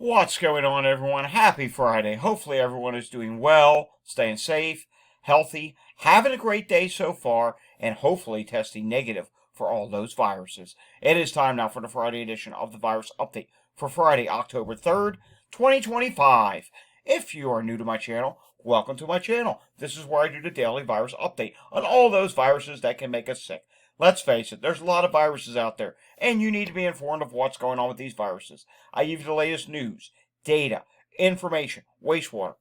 What's going on, everyone? Happy Friday. Hopefully, everyone is doing well, staying safe, healthy, having a great day so far, and hopefully testing negative for all those viruses. It is time now for the Friday edition of the Virus Update for Friday, October 3rd, 2025. If you are new to my channel, welcome to my channel. This is where I do the daily virus update on all those viruses that can make us sick. Let's face it, there's a lot of viruses out there, and you need to be informed of what's going on with these viruses. I give you the latest news, data, information, wastewater,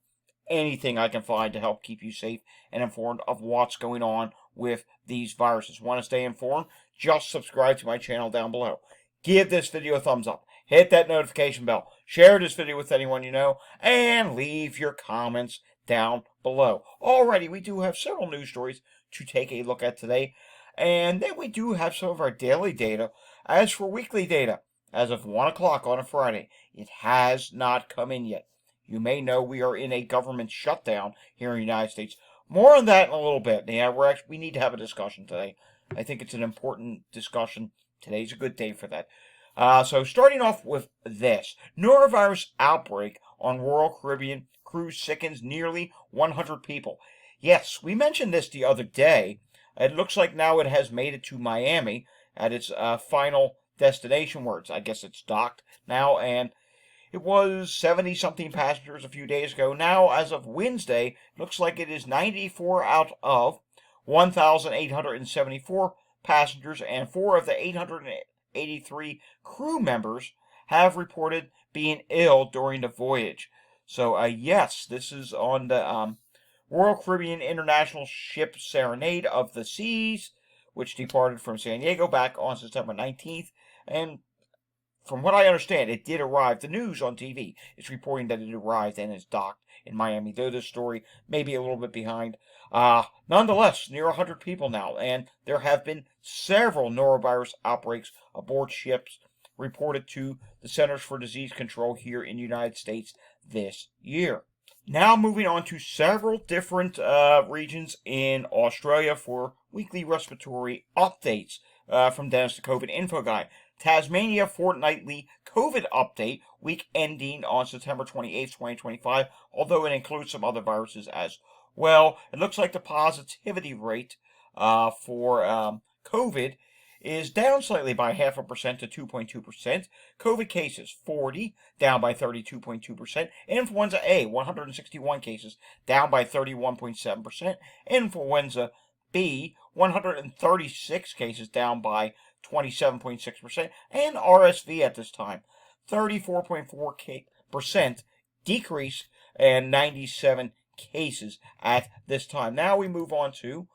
anything I can find to help keep you safe and informed of what's going on with these viruses. Want to stay informed? Just subscribe to my channel down below. Give this video a thumbs up. Hit that notification bell. Share this video with anyone you know. And leave your comments down below. Alrighty, we do have several news stories to take a look at today. And then we do have some of our daily data. As for weekly data, as of 1 o'clock on a Friday, it has not come in yet. You may know we are in a government shutdown here in the United States. More on that in a little bit. Yeah, we need to have a discussion today. I think it's an important discussion. Today's a good day for that. So starting off with this. Norovirus outbreak on Royal Caribbean cruise sickens nearly 100 people. Yes, we mentioned this the other day. It looks like now it has made it to Miami at its final destination where I guess it's docked now, and it was 70-something passengers a few days ago. Now, as of Wednesday, looks like it is 94 out of 1,874 passengers, and 4 of the 883 crew members have reported being ill during the voyage. So, yes, this is on the Royal Caribbean International Ship Serenade of the Seas, which departed from San Diego back on September 19th. And from what I understand, it did arrive. The news on TV is reporting that it arrived and is docked in Miami, though this story may be a little bit behind. Nonetheless, near 100 people now, and there have been several norovirus outbreaks aboard ships reported to the Centers for Disease Control here in the United States this year. Now moving on to several different regions in Australia for weekly respiratory updates from Dennis the COVID Info Guy. Tasmania fortnightly COVID update, week ending on September 28th, 2025, although it includes some other viruses as well. It looks like the positivity rate for COVID is down slightly by 0.5% to 2.2%. COVID cases, 40, down by 32.2%. Influenza A, 161 cases, down by 31.7%. Influenza B, 136 cases, down by 27.6%. And RSV at this time, 34.4% decrease, and 97 cases at this time. Now we move on to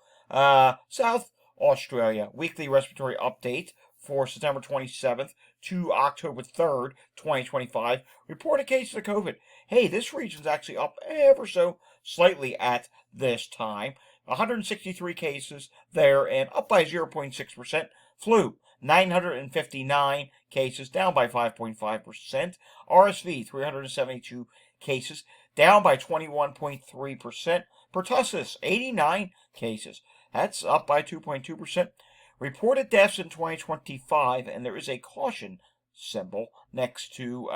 South Australia, weekly respiratory update for September 27th to October 3rd, 2025. Reported cases of COVID. Hey, this region's actually up ever so slightly at this time. 163 cases there and up by 0.6%. Flu, 959 cases, down by 5.5%. RSV, 372 cases, down by 21.3%. Pertussis, 89 cases. That's up by 2.2%. Reported deaths in 2025, and there is a caution symbol next to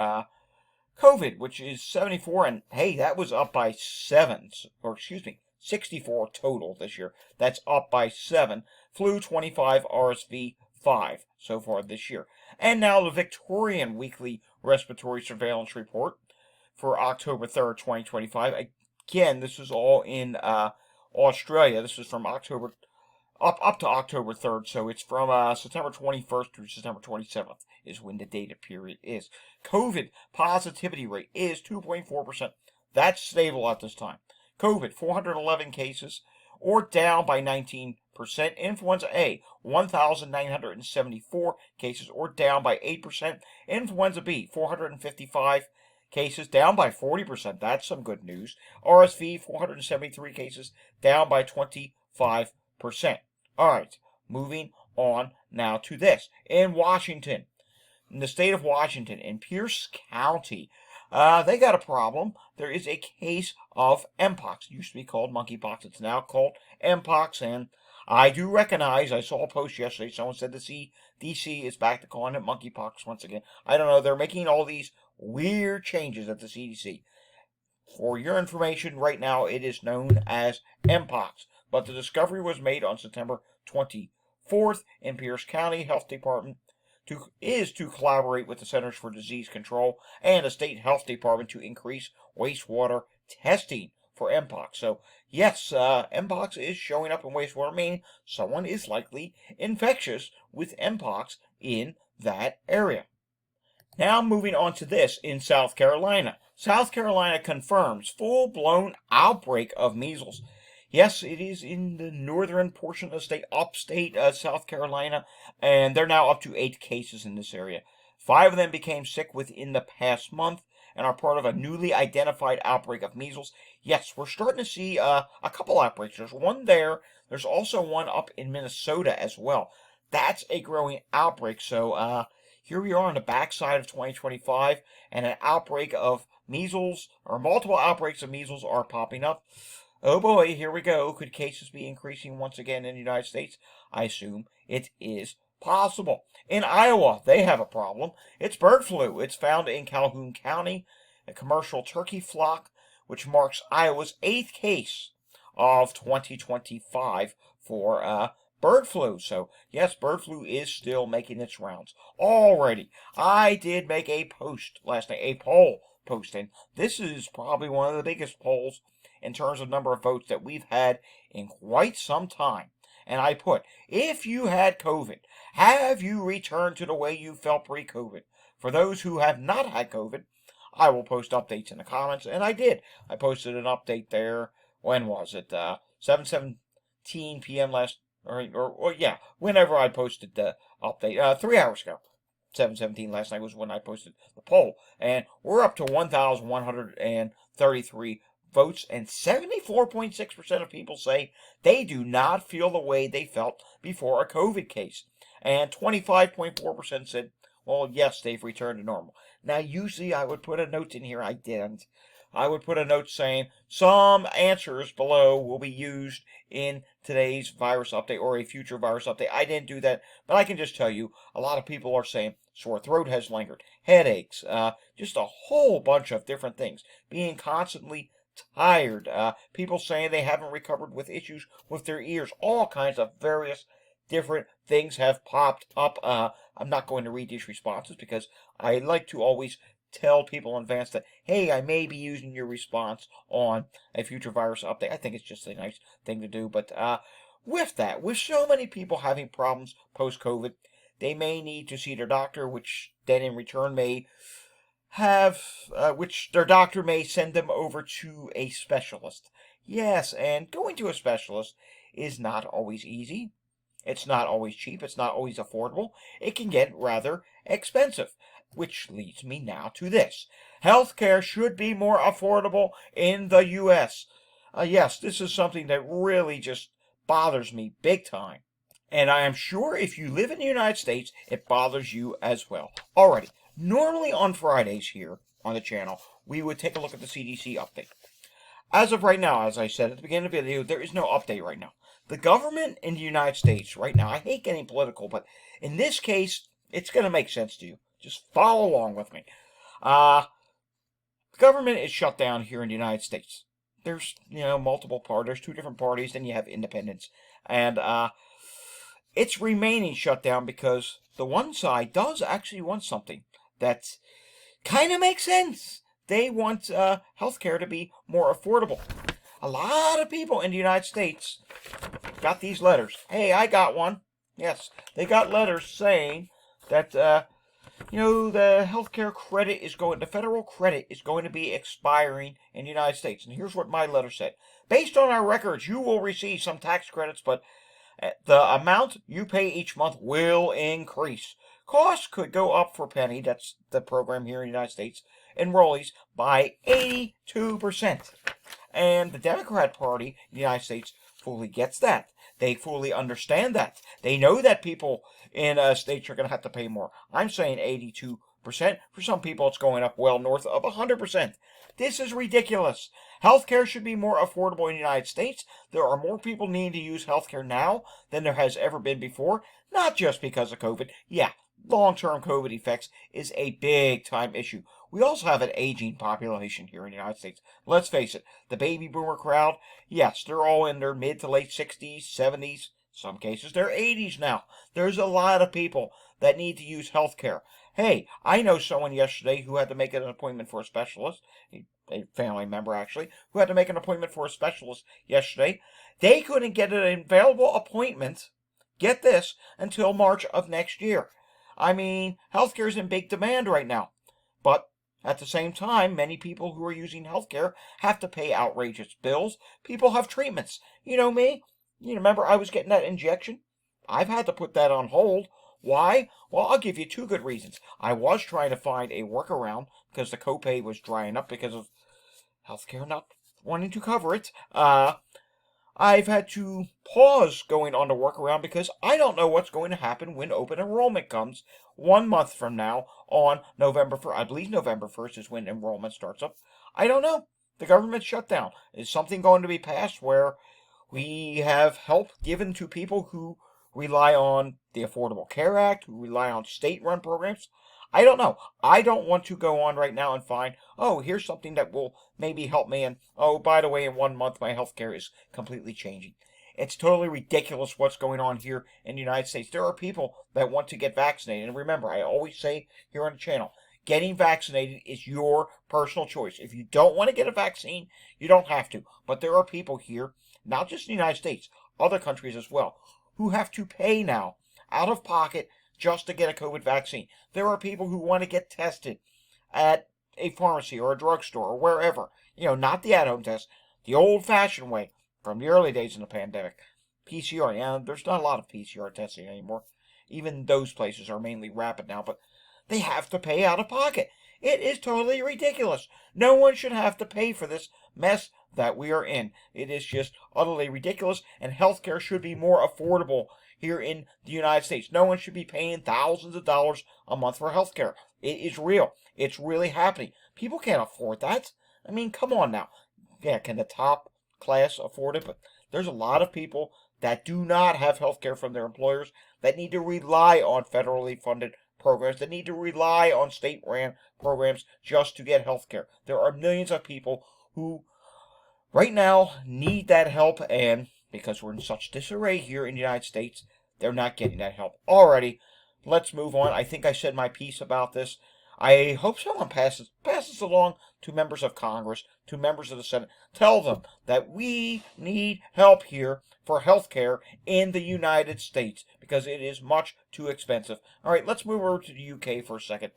COVID, which is 74, and hey, that was up by 64 total this year. That's up by 7. Flu, 25, RSV, 5 so far this year. And now the Victorian Weekly Respiratory Surveillance Report for October 3rd, 2025. Again, this is all in Australia. This is from October up to October 3rd, so it's from September 21st through September 27th is when the data period is. COVID positivity rate is 2.4%. That's stable at this time. COVID, 411 cases, or down by 19%. Influenza A, 1,974 cases, or down by 8%. Influenza B, 455 cases, down by 40%. That's some good news. RSV, 473 cases, down by 25%. All right, moving on now to this. In Washington, in the state of Washington, in Pierce County, they got a problem. There is a case of Mpox. It used to be called monkeypox. It's now called Mpox, and I do recognize, I saw a post yesterday, someone said the CDC is back to calling it monkeypox once again. I don't know, they're making all these weird changes at the CDC. For your information, right now it is known as Mpox, but the discovery was made on September 24th in Pierce County Health Department to collaborate with the Centers for Disease Control and the state health department to increase wastewater testing for Mpox. So yes, Mpox is showing up in wastewater, meaning someone is likely infectious with Mpox in that area. Now moving on to this in South Carolina. South Carolina confirms full-blown outbreak of measles. Yes, it is in the northern portion of the state, upstate South Carolina, and they're now up to 8 cases in this area. 5 of them became sick within the past month and are part of a newly identified outbreak of measles. Yes, we're starting to see a couple outbreaks. There's one there. There's also one up in Minnesota as well. That's a growing outbreak. So here we are on the backside of 2025, and an outbreak of measles, or multiple outbreaks of measles, are popping up. Oh boy, here we go. Could cases be increasing once again in the United States? I assume it is possible. In Iowa, they have a problem. It's bird flu. It's found in Calhoun County, a commercial turkey flock, which marks Iowa's 8th case of 2025 for bird flu. So, yes, bird flu is still making its rounds. Already, I did make a post last night, a poll post, and this is probably one of the biggest polls in terms of number of votes that we've had in quite some time. And I put, if you had COVID, have you returned to the way you felt pre-COVID? For those who have not had COVID, I will post updates in the comments, and I did. I posted an update there, when was it? 7:17 p.m. yeah, whenever I posted the update, 3 hours ago. 7:17 last night was when I posted the poll, and we're up to 1,133 votes, and 74.6% of people say they do not feel the way they felt before a COVID case, and 25.4% said, well, yes, they've returned to normal. Now, usually I would put a note in here. I didn't. I would put a note saying some answers below will be used in today's virus update or a future virus update. I didn't do that, but I can just tell you a lot of people are saying sore throat has lingered, headaches, just a whole bunch of different things, being constantly tired, people saying they haven't recovered with issues with their ears, all kinds of various different things have popped up. I'm not going to read these responses because I like to always tell people in advance that, hey, I may be using your response on a future virus update. I think it's just a nice thing to do. But with that, with so many people having problems post-COVID, they may need to see their doctor, which then in return may which their doctor may send them over to a specialist. Yes, and going to a specialist is not always easy. It's not always cheap. It's not always affordable. It can get rather expensive. Which leads me now to this. Healthcare should be more affordable in the U.S. Yes, this is something that really just bothers me big time. And I am sure if you live in the United States, it bothers you as well. Alrighty, normally on Fridays here on the channel, we would take a look at the CDC update. As of right now, as I said at the beginning of the video, there is no update right now. The government in the United States right now, I hate getting political, but in this case, it's going to make sense to you. Just follow along with me. The government is shut down here in the United States. There's, multiple parties. There's 2 different parties. Then you have independents. And it's remaining shut down because the one side does actually want something that kind of makes sense. They want healthcare to be more affordable. A lot of people in the United States got these letters. Hey, I got one. Yes, they got letters saying that the healthcare credit the federal credit is going to be expiring in the United States. And here's what my letter said. Based on our records, you will receive some tax credits, but the amount you pay each month will increase. Costs could go up for Penny, that's the program here in the United States, enrollees by 82%. And the Democrat Party in the United States fully gets that. They fully understand that. They know that people in states are going to have to pay more. I'm saying 82%. For some people, it's going up well north of 100%. This is ridiculous. Healthcare should be more affordable in the United States. There are more people needing to use healthcare now than there has ever been before, not just because of COVID. Yeah, long-term COVID effects is a big-time issue. we also have an aging population here in the United States. Let's face it, the baby boomer crowd, yes, they're all in their mid to late 60s, 70s, some cases they're 80s now. There's a lot of people that need to use health care. Hey, I know someone yesterday who had to make an appointment for a specialist, a family member actually, who had to make an appointment for a specialist yesterday. They couldn't get an available appointment, get this, until March of next year. I mean, healthcare is in big demand right now. But at the same time, many people who are using healthcare have to pay outrageous bills. People have treatments. You know me? You remember I was getting that injection? I've had to put that on hold. Why? Well, I'll give you two good reasons. I was trying to find a workaround because the copay was drying up because of healthcare not wanting to cover it. I've had to pause going on the workaround because I don't know what's going to happen when open enrollment comes 1 month from now on November 1st. I believe November 1st is when enrollment starts up. I don't know. The government shutdown. Is something going to be passed where we have help given to people who rely on the Affordable Care Act, who rely on state-run programs? I don't know. I don't want to go on right now and find, oh, here's something that will maybe help me, and oh, by the way, in 1 month my health care is completely changing. It's totally ridiculous what's going on here in the United States. There are people that want to get vaccinated, and remember, I always say here on the channel, getting vaccinated is your personal choice. If you don't want to get a vaccine, you don't have to. But there are people here, not just in the United States, other countries as well, who have to pay now, out of pocket, just to get a COVID vaccine. There are people who want to get tested at a pharmacy or a drugstore or wherever. You know, not the at-home test, the old-fashioned way from the early days in the pandemic. PCR, yeah, there's not a lot of PCR testing anymore. Even those places are mainly rapid now, but they have to pay out of pocket. It is totally ridiculous. No one should have to pay for this mess that we are in. It is just utterly ridiculous, and healthcare should be more affordable here in the United States. No one should be paying thousands of dollars a month for healthcare. It is real. It's really happening. People can't afford that. I mean, come on now. Yeah, can the top class afford it? But there's a lot of people that do not have healthcare from their employers, that need to rely on federally funded programs, that need to rely on state-ran programs just to get healthcare. There are millions of people who right now need that help, and because we're in such disarray here in the United States, they're not getting that help. Alrighty, let's move on. I think I said my piece about this. I hope someone passes along to members of Congress, to members of the Senate. Tell them that we need help here for health care in the United States because it is much too expensive. Alright, let's move over to the UK for a second.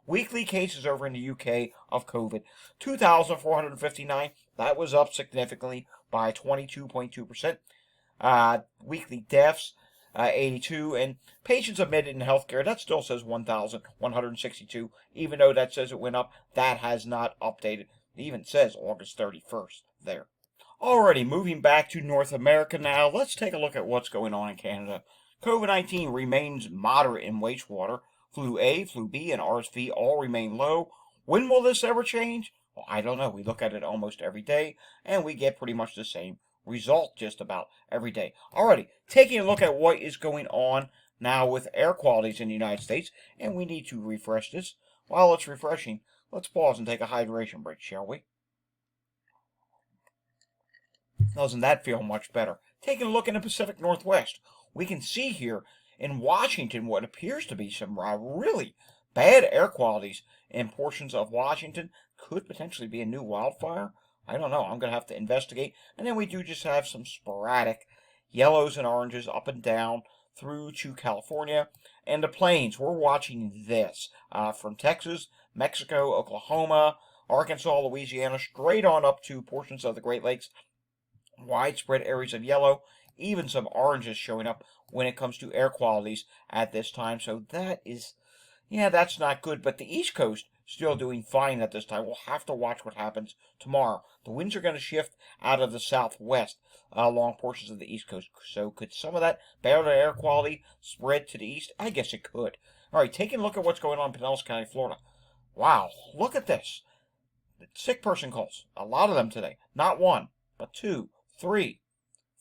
Weekly cases over in the UK of COVID, 2,459. That was up significantly by 22.2%. Weekly deaths, 82. And patients admitted in healthcare, that still says 1,162. Even though that says it went up, that has not updated. It even says August 31st there. Alrighty, moving back to North America now, let's take a look at what's going on in Canada. COVID-19 remains moderate in wastewater. Flu A, Flu B, and RSV all remain low. When will this ever change? Well, I don't know. We look at it almost every day, and we get pretty much the same result just about every day. Alrighty, taking a look at what is going on now with air qualities in the United States, and we need to refresh this. While it's refreshing, let's pause and take a hydration break, shall we? Doesn't that feel much better? Taking a look in the Pacific Northwest, we can see here in Washington what appears to be some really bad air qualities in portions of Washington. Could potentially be a new wildfire. I don't know. I'm going to have to investigate. And then we do just have some sporadic yellows and oranges up and down through to California. And the plains, we're watching this from Texas, Mexico, Oklahoma, Arkansas, Louisiana, straight on up to portions of the Great Lakes. Widespread areas of yellow, even some oranges showing up when it comes to air qualities at this time. So that is, yeah, that's not good. But the East Coast still doing fine at this time. We'll have to watch what happens tomorrow. The winds are going to shift out of the southwest along portions of the East Coast. So could some of that better air quality spread to the east? I guess it could. All right, taking a look at what's going on in Pinellas County, Florida. Wow, look at this. Sick person calls. A lot of them today. Not one, but 2, 3,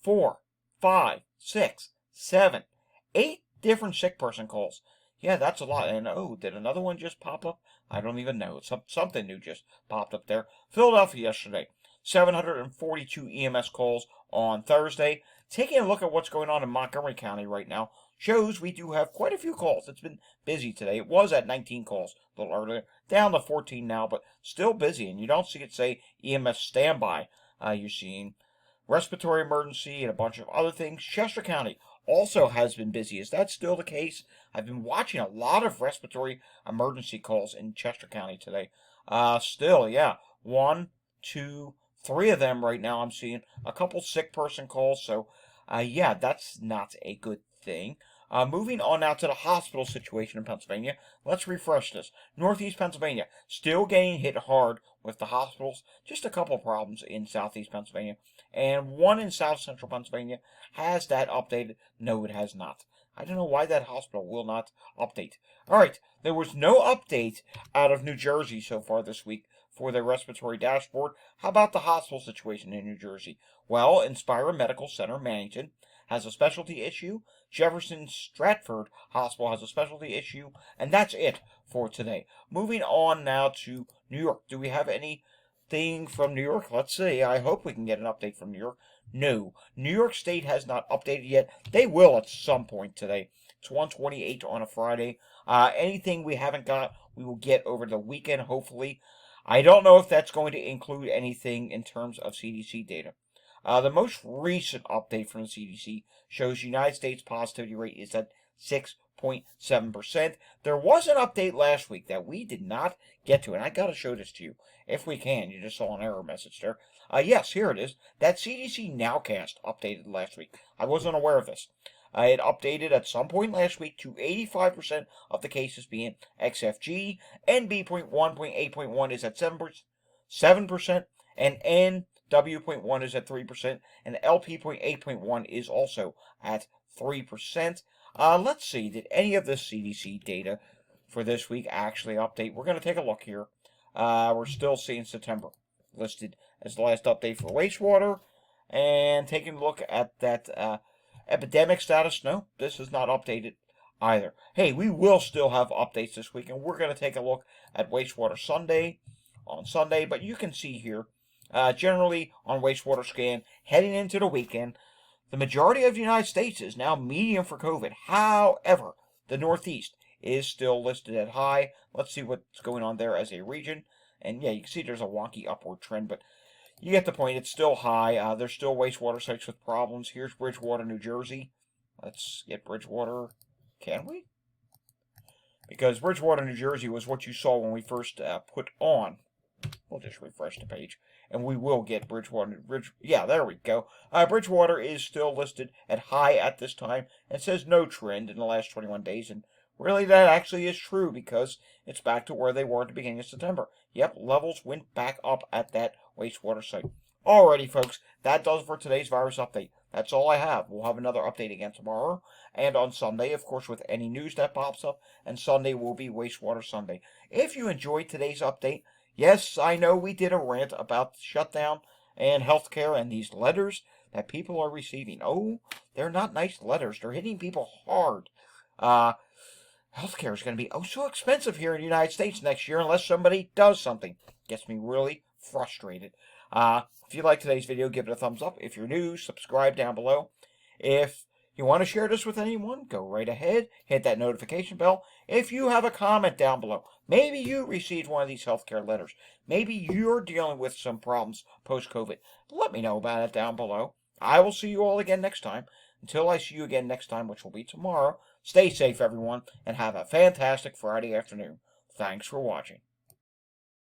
4, 5, 6, 7, 8 different sick person calls. Yeah, that's a lot. And oh, did another one just pop up? I don't even know. Something new just popped up there. Philadelphia yesterday, 742 EMS calls on Thursday. Taking a look at what's going on in Montgomery County right now shows we do have quite a few calls. It's been busy today. It was at 19 calls a little earlier, down to 14 now, but still busy. And you don't see it say EMS standby. You're seeing respiratory emergency and a bunch of other things. Chester County also has been busy. Is that still the case? I've been watching a lot of respiratory emergency calls in Chester County today. Still, yeah. 1, 2, 3 of them right now I'm seeing. A couple sick person calls, so yeah, that's not a good thing. Moving on now to the hospital situation in Pennsylvania. Let's refresh this. Northeast Pennsylvania, still getting hit hard with the hospitals. Just a couple of problems in Southeast Pennsylvania. And one in South Central Pennsylvania. Has that updated? No, it has not. I don't know why that hospital will not update. All right, there was no update out of New Jersey so far this week for their respiratory dashboard. How about the hospital situation in New Jersey? Well, Inspira Medical Center, Mannington, has a specialty issue. Jefferson Stratford Hospital has a specialty issue. And that's it for today. Moving on now to New York. Do we have anything from New York? Let's see. I hope we can get an update from New York. No. New York State has not updated yet. They will at some point today. It's 1:28 on a Friday. Anything we haven't got, we will get over the weekend, hopefully. I don't know if that's going to include anything in terms of CDC data. The most recent update from the CDC shows United States positivity rate is at 6.7%. There was an update last week that we did not get to, and I got to show this to you if we can. You just saw an error message there. Yes, here it is. That CDC Nowcast updated last week. I wasn't aware of this. It updated at some point last week to 85% of the cases being XFG, NB.1.8.1 is at 7%, and NW.1 is at 3%, and LP.8.1 is also at 3%. Let's see, did any of the CDC data for this week actually update? We're going to take a look here. We're still seeing September listed as the last update for wastewater, and taking a look at that epidemic status. No, this is not updated either. Hey, we will still have updates this week, and we're going to take a look at Wastewater Sunday on Sunday, but you can see here, generally on Wastewater Scan, heading into the weekend, the majority of the United States is now medium for COVID. However, the Northeast is still listed at high. Let's see what's going on there as a region. And yeah, you can see there's a wonky upward trend, but you get the point. It's still high. There's still wastewater sites with problems. Here's Bridgewater, New Jersey. Let's get Bridgewater. Can we? Because Bridgewater, New Jersey was what you saw when we first put on. We'll just refresh the page. And we will get Bridgewater. Yeah, there we go. Bridgewater is still listed at high at this time. And says no trend in the last 21 days. And really, that actually is true because it's back to where they were at the beginning of September. Yep, levels went back up at that wastewater site. Alrighty, folks, that does it for today's virus update. That's all I have. We'll have another update again tomorrow and on Sunday, of course, with any news that pops up. And Sunday will be Wastewater Sunday. If you enjoyed today's update, yes, I know we did a rant about the shutdown and healthcare and these letters that people are receiving. Oh, they're not nice letters. They're hitting people hard. Healthcare is going to be so expensive here in the United States next year unless somebody does something. Gets me really frustrated. If you like today's video, give it a thumbs up. If you're new, subscribe down below. If you want to share this with anyone, go right ahead. Hit that notification bell. If you have a comment down below, maybe you received one of these healthcare letters. Maybe you're dealing with some problems post-COVID. Let me know about it down below. I will see you all again next time. Until I see you again next time, which will be tomorrow, stay safe, everyone, and have a fantastic Friday afternoon. Thanks for watching.